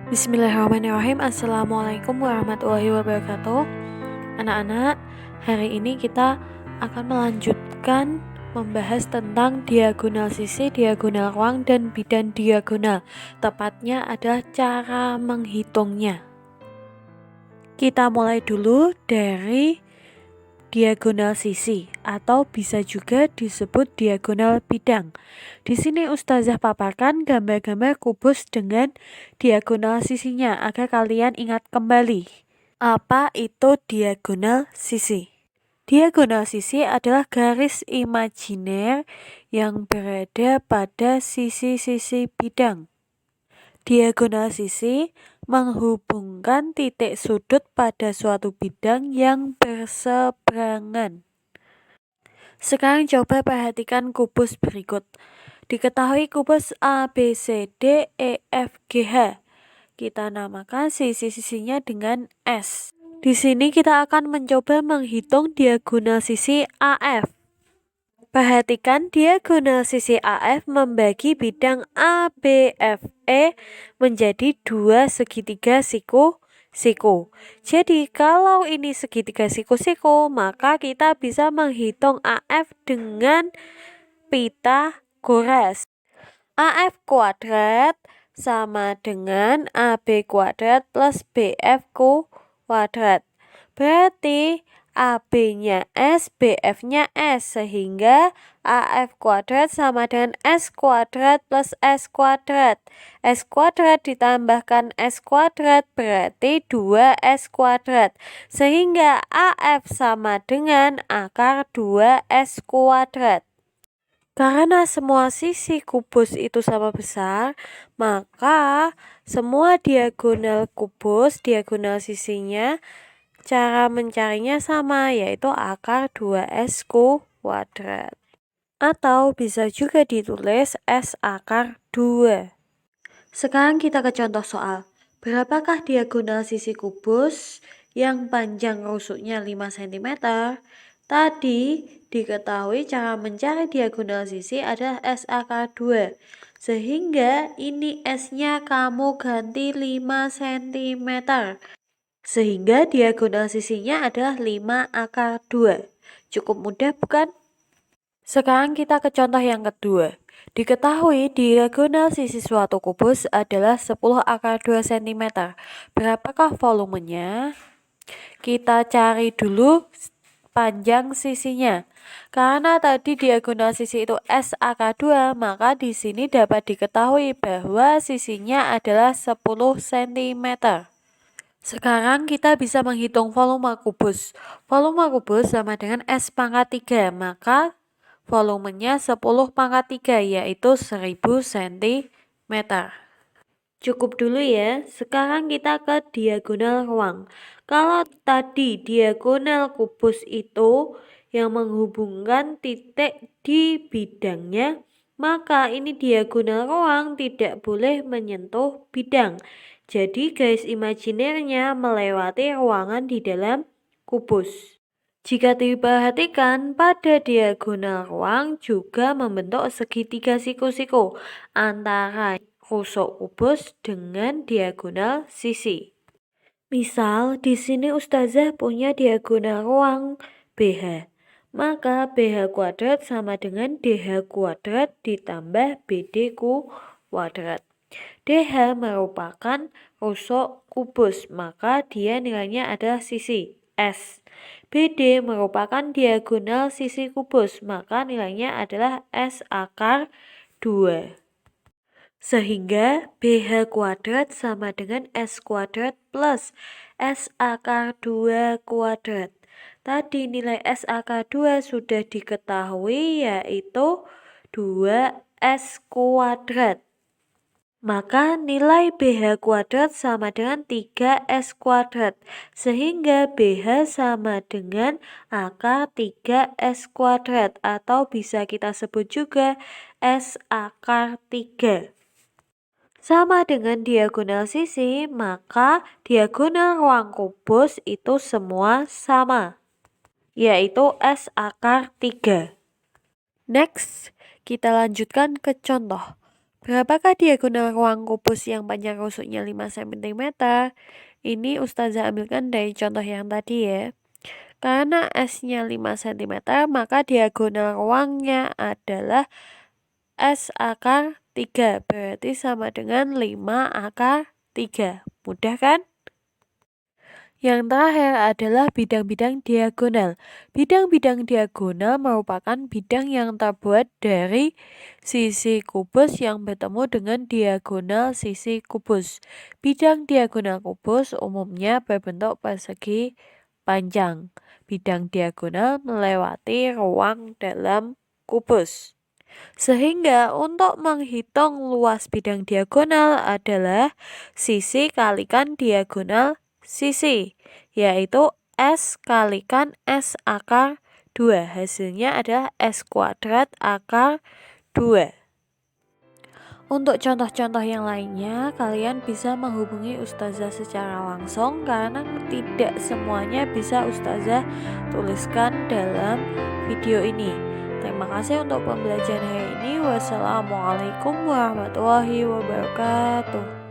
Bismillahirrahmanirrahim. Assalamualaikum warahmatullahi wabarakatuh. Anak-anak, hari ini kita akan melanjutkan membahas tentang diagonal sisi, diagonal ruang, dan bidan diagonal. Tepatnya adalah cara menghitungnya. Kita mulai dulu dari diagonal sisi atau bisa juga disebut diagonal bidang. Di sini Ustazah paparkan gambar-gambar kubus dengan diagonal sisinya agar kalian ingat kembali. Apa itu diagonal sisi? Diagonal sisi adalah garis imajiner yang berada pada sisi-sisi bidang. Diagonal sisi menghubungkan titik sudut pada suatu bidang yang berseberangan. Sekarang coba perhatikan kubus berikut. Diketahui kubus A, B, C, D, E, F, G, H. Kita namakan sisi-sisinya dengan S. Di sini kita akan mencoba menghitung diagonal sisi AF. Perhatikan diagonal sisi AF membagi bidang ABFE menjadi dua segitiga siku-siku. Jadi kalau ini segitiga siku-siku, maka kita bisa menghitung AF dengan Pythagoras. AF kuadrat sama dengan AB kuadrat plus BF kuadrat. Berarti AB-nya S, BF-nya S, sehingga AF kuadrat sama dengan S kuadrat plus S kuadrat. S kuadrat ditambahkan S kuadrat berarti 2S kuadrat, sehingga AF sama dengan akar 2S kuadrat. Karena semua sisi kubus itu sama besar, maka semua diagonal kubus, diagonal sisinya, cara mencarinya sama, yaitu akar 2S kuadrat. Atau bisa juga ditulis S akar 2. Sekarang kita ke contoh soal. Berapakah diagonal sisi kubus yang panjang rusuknya 5 cm? Tadi diketahui cara mencari diagonal sisi adalah S akar 2. Sehingga ini S-nya kamu ganti 5 cm. Sehingga diagonal sisinya adalah 5 akar 2. Cukup mudah bukan? Sekarang kita ke contoh yang kedua. Diketahui diagonal sisi suatu kubus adalah 10 akar 2 cm. Berapakah volumenya? Kita cari dulu panjang sisinya. Karena tadi diagonal sisi itu S akar 2, maka di sini dapat diketahui bahwa sisinya adalah 10 cm. Sekarang kita bisa menghitung volume kubus. Volume kubus sama dengan S pangkat 3, maka volumenya 10 pangkat 3, yaitu 1000 cm. Cukup dulu ya, sekarang kita ke diagonal ruang. Kalau tadi diagonal kubus itu yang menghubungkan titik di bidangnya, maka ini diagonal ruang tidak boleh menyentuh bidang. Jadi garis imajinernya melewati ruangan di dalam kubus. Jika diperhatikan, pada diagonal ruang juga membentuk segitiga siku-siku antara rusuk kubus dengan diagonal sisi. Misal di sini Ustazah punya diagonal ruang BH. Maka BH kuadrat sama dengan DH kuadrat ditambah BD kuadrat. DH merupakan rusuk kubus, maka dia nilainya adalah sisi S. BD merupakan diagonal sisi kubus, maka nilainya adalah S akar 2. Sehingga BH kuadrat sama dengan S kuadrat plus S akar 2 kuadrat. Tadi nilai S akar 2 sudah diketahui, yaitu 2S kuadrat. Maka nilai BH kuadrat sama dengan 3S kuadrat. Sehingga BH sama dengan akar 3S kuadrat. Atau bisa kita sebut juga S akar 3. Sama dengan diagonal sisi, maka diagonal ruang kubus itu semua sama, yaitu S akar 3. Next, kita lanjutkan ke contoh. Berapakah diagonal ruang kubus yang panjang rusuknya 5 cm? Ini Ustazah ambilkan dari contoh yang tadi ya. Karena S-nya 5 cm, maka diagonal ruangnya adalah S akar 3. Berarti sama dengan 5 akar 3. Mudah kan? Yang terakhir adalah bidang-bidang diagonal. Bidang-bidang diagonal merupakan bidang yang terbuat dari sisi kubus yang bertemu dengan diagonal sisi kubus. Bidang diagonal kubus umumnya berbentuk persegi panjang. Bidang diagonal melewati ruang dalam kubus. Sehingga untuk menghitung luas bidang diagonal adalah sisi kalikan diagonal sisi, yaitu S kalikan S akar 2. Hasilnya adalah S kuadrat akar 2. Untuk contoh-contoh yang lainnya, kalian bisa menghubungi Ustazah secara langsung karena tidak semuanya bisa Ustazah tuliskan dalam video ini. Terima kasih untuk pembelajaran hari ini. Wassalamualaikum warahmatullahi wabarakatuh.